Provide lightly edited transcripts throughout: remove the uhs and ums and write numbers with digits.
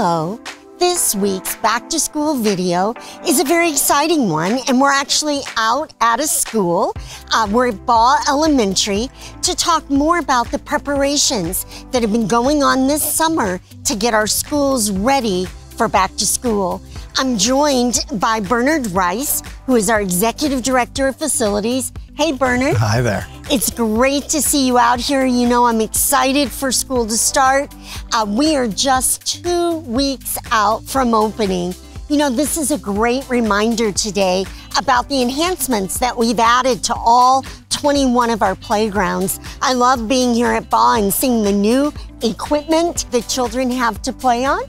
Hello. This week's back to school video is a very exciting one, and we're actually out at a school. We're at Bach Elementary to talk more about the preparations that have been going on this summer to get our schools ready for back to school. I'm joined by Bernard Rice, who is our Executive Director of Facilities. Hey, Bernard. Hi there. It's great to see you out here. You know, I'm excited for school to start. We are just 2 weeks out from opening. You know, this is a great reminder today about the enhancements that we've added to all 21 of our playgrounds. I love being here at Bach and seeing the new equipment that children have to play on.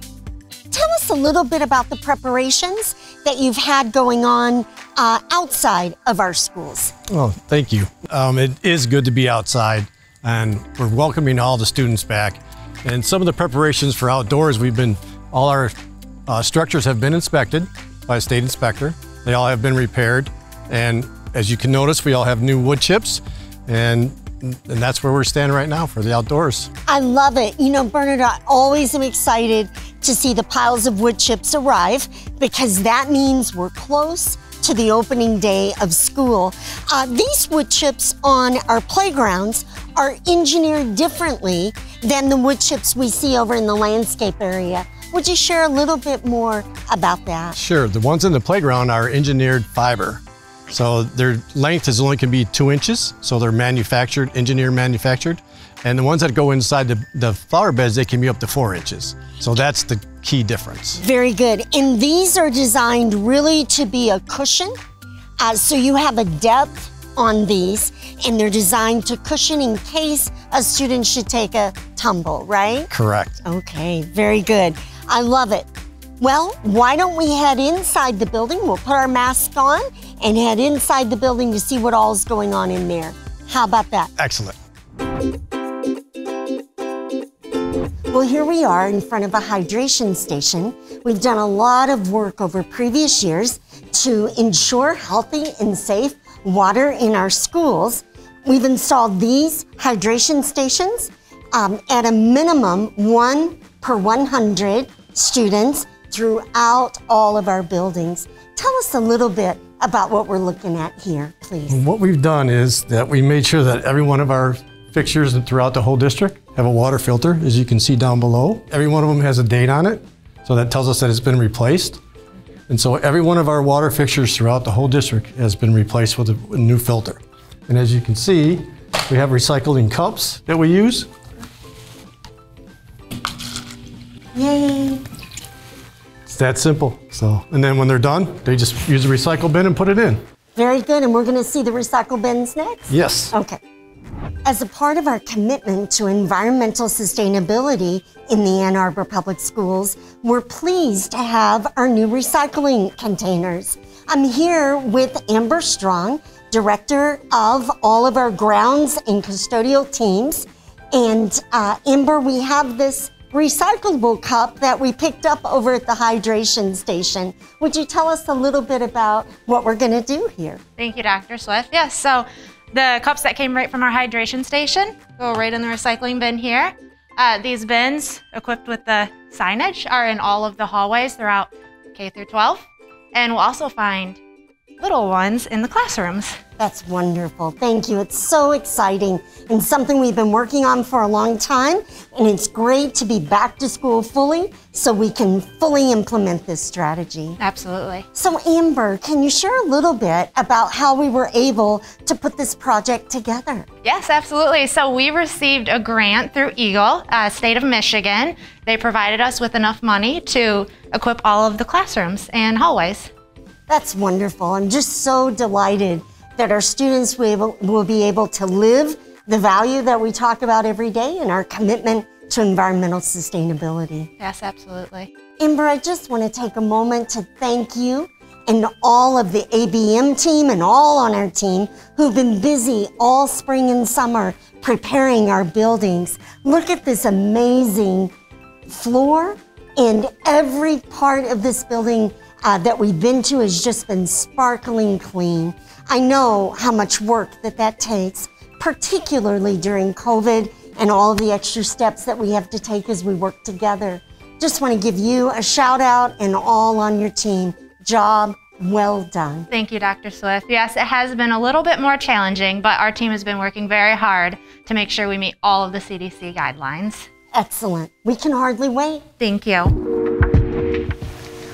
Tell us a little bit about the preparations that you've had going on outside of our schools. Well, thank you. It is good to be outside, and we're welcoming all the students back. And some of the preparations for outdoors, all our structures have been inspected by a state inspector. They all have been repaired. And as you can notice, we all have new wood chips, and that's where we're standing right now for the outdoors. I love it. You know, Bernard, I always am excited to see the piles of wood chips arrive because that means we're close to the opening day of school. These wood chips on our playgrounds are engineered differently than the wood chips we see over in the landscape area. Would you share a little bit more about that? Sure. The ones in the playground are engineered fiber. So their length only can be 2 inches. So they're engineer manufactured. And the ones that go inside the flower beds, they can be up to 4 inches. So that's the key difference. Very good. And these are designed really to be a cushion. So you have a depth on these, and they're designed to cushion in case a student should take a tumble, right? Correct. Okay, very good. I love it. Well, why don't we head inside the building? We'll put our masks on and head inside the building to see what all is going on in there. How about that? Excellent. Well, here we are in front of a hydration station. We've done a lot of work over previous years to ensure healthy and safe water in our schools. We've installed these hydration stations at a minimum 1 per 100 students throughout all of our buildings. Tell us a little bit about what we're looking at here, please. What we've done is that we made sure that every one of our fixtures throughout the whole district have a water filter, as you can see down below. Every one of them has a date on it, so that tells us that it's been replaced. And so every one of our water fixtures throughout the whole district has been replaced with a new filter. And as you can see, we have recycling cups that we use. Yay! It's that simple. And then when they're done, they just use the recycle bin and put it in. Very good, and we're gonna see the recycle bins next? Yes. Okay. As a part of our commitment to environmental sustainability in the Ann Arbor Public Schools, we're pleased to have our new recycling containers. I'm here with Amber Strong, Director of all of our grounds and custodial teams. And Amber, we have this recyclable cup that we picked up over at the hydration station. Would you tell us a little bit about what we're gonna do here? Thank you, Dr. Swift. Yes, so the cups that came right from our hydration station go right in the recycling bin here. These bins, equipped with the signage, are in all of the hallways throughout K through 12. And we'll also find little ones in the classrooms. That's wonderful. Thank you. It's so exciting and something we've been working on for a long time. And it's great to be back to school fully so we can fully implement this strategy. Absolutely. So Amber, can you share a little bit about how we were able to put this project together? Yes, absolutely. So we received a grant through Eagle, state of Michigan. They provided us with enough money to equip all of the classrooms and hallways. That's wonderful. I'm just so delighted that our students will be able to live the value that we talk about every day and our commitment to environmental sustainability. Yes, absolutely. Amber, I just want to take a moment to thank you and all of the ABM team and all on our team who've been busy all spring and summer preparing our buildings. Look at this amazing floor, and every part of this building that we've been to has just been sparkling clean. I know how much work that takes, particularly during COVID and all the extra steps that we have to take as we work together Just want to give you a shout out and all on your team. Job well done. Thank you, Dr. Swift. Yes, it has been a little bit more challenging, but our team has been working very hard to make sure we meet all of the CDC guidelines. Excellent. We can hardly wait. Thank you.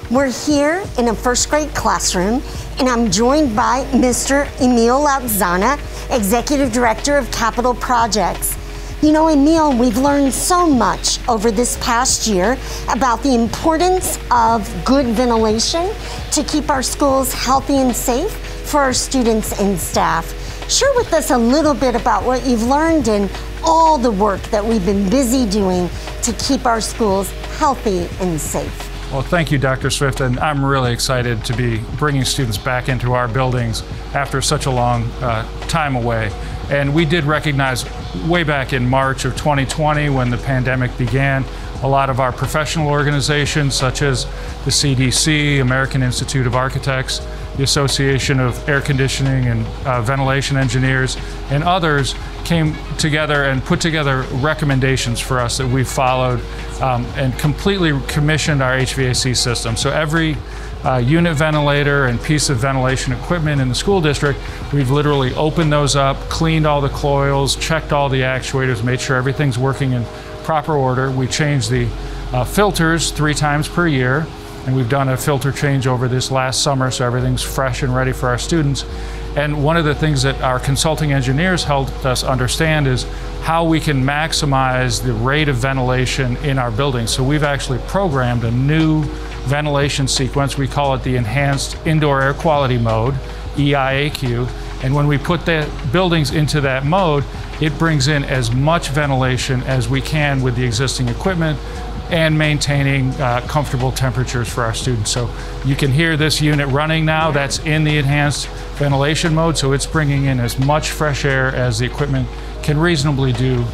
We're here in a first grade classroom, and I'm joined by Mr. Emil Lautzana, Executive Director of Capital Projects. You know, Emil, we've learned so much over this past year about the importance of good ventilation to keep our schools healthy and safe for our students and staff. Share with us a little bit about what you've learned and all the work that we've been busy doing to keep our schools healthy and safe. Well, thank you, Dr. Swift, and I'm really excited to be bringing students back into our buildings after such a long time away. And we did recognize way back in March of 2020 when the pandemic began, a lot of our professional organizations such as the CDC, American Institute of Architects, the Association of Air Conditioning and Ventilation Engineers, and others came together and put together recommendations for us that we followed and completely commissioned our HVAC system. So every unit ventilator and piece of ventilation equipment in the school district, we've literally opened those up, cleaned all the coils, checked all the actuators, made sure everything's working in proper order. We changed the filters 3 times per year, and we've done a filter change over this last summer, so everything's fresh and ready for our students. And one of the things that our consulting engineers helped us understand is how we can maximize the rate of ventilation in our buildings. So we've actually programmed a new ventilation sequence. We call it the Enhanced Indoor Air Quality Mode, EIAQ. And when we put the buildings into that mode, it brings in as much ventilation as we can with the existing equipment and maintaining comfortable temperatures for our students. So you can hear this unit running now. That's in the enhanced ventilation mode, so it's bringing in as much fresh air as the equipment can reasonably do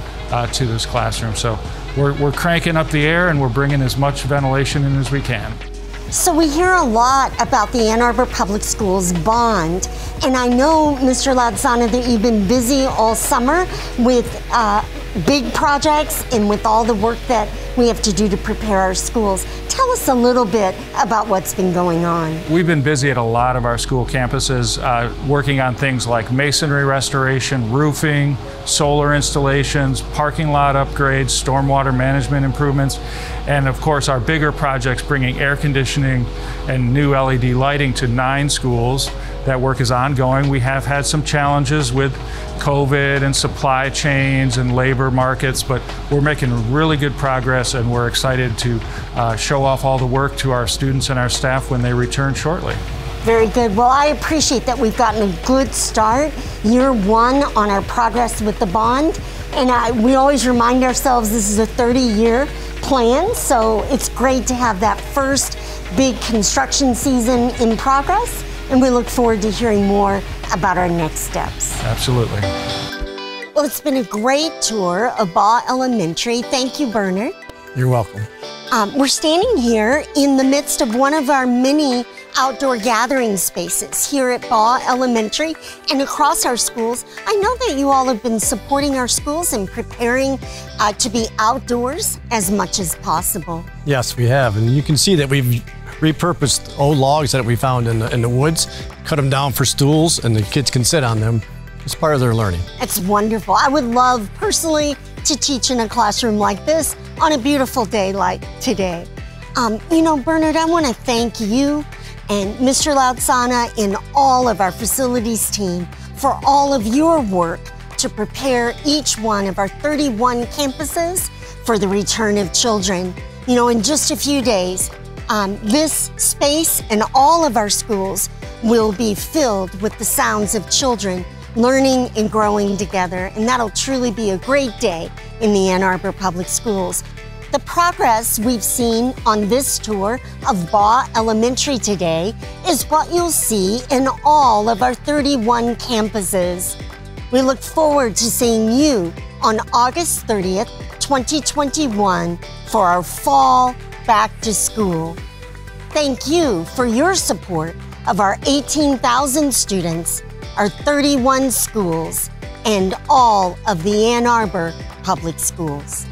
to this classroom. So we're cranking up the air and we're bringing as much ventilation in as we can. So we hear a lot about the Ann Arbor Public Schools bond, and I know, Mr. Lautzana, that you've been busy all summer with big projects and with all the work that we have to do to prepare our schools. Tell us a little bit about what's been going on. We've been busy at a lot of our school campuses working on things like masonry restoration, roofing, solar installations, parking lot upgrades, stormwater management improvements, and of course our bigger projects bringing air conditioning and new LED lighting to 9 schools. That work is ongoing. We have had some challenges with COVID and supply chains and labor markets, but we're making really good progress and we're excited to show off all the work to our students and our staff when they return shortly. Very good. Well, I appreciate that we've gotten a good start, year 1, on our progress with the bond. And we always remind ourselves this is a 30-year plan, so it's great to have that first big construction season in progress. And we look forward to hearing more about our next steps. Absolutely. Well, it's been a great tour of Bach Elementary. Thank you, Bernard. You're welcome. We're standing here in the midst of one of our many outdoor gathering spaces here at Bach Elementary and across our schools. I know that you all have been supporting our schools and preparing to be outdoors as much as possible. Yes, we have. And you can see that we've repurposed old logs that we found in the woods, cut them down for stools, and the kids can sit on them. It's part of their learning. It's wonderful. I would love personally to teach in a classroom like this on a beautiful day like today. You know, Bernard, I want to thank you and Mr. Lautzana and all of our facilities team for all of your work to prepare each one of our 31 campuses for the return of children. You know, in just a few days, this space and all of our schools will be filled with the sounds of children learning and growing together, and that'll truly be a great day in the Ann Arbor Public Schools. The progress we've seen on this tour of Bach Elementary today is what you'll see in all of our 31 campuses. We look forward to seeing you on August 30th, 2021 for our fall back to school. Thank you for your support of our 18,000 students, our 31 schools, and all of the Ann Arbor Public Schools.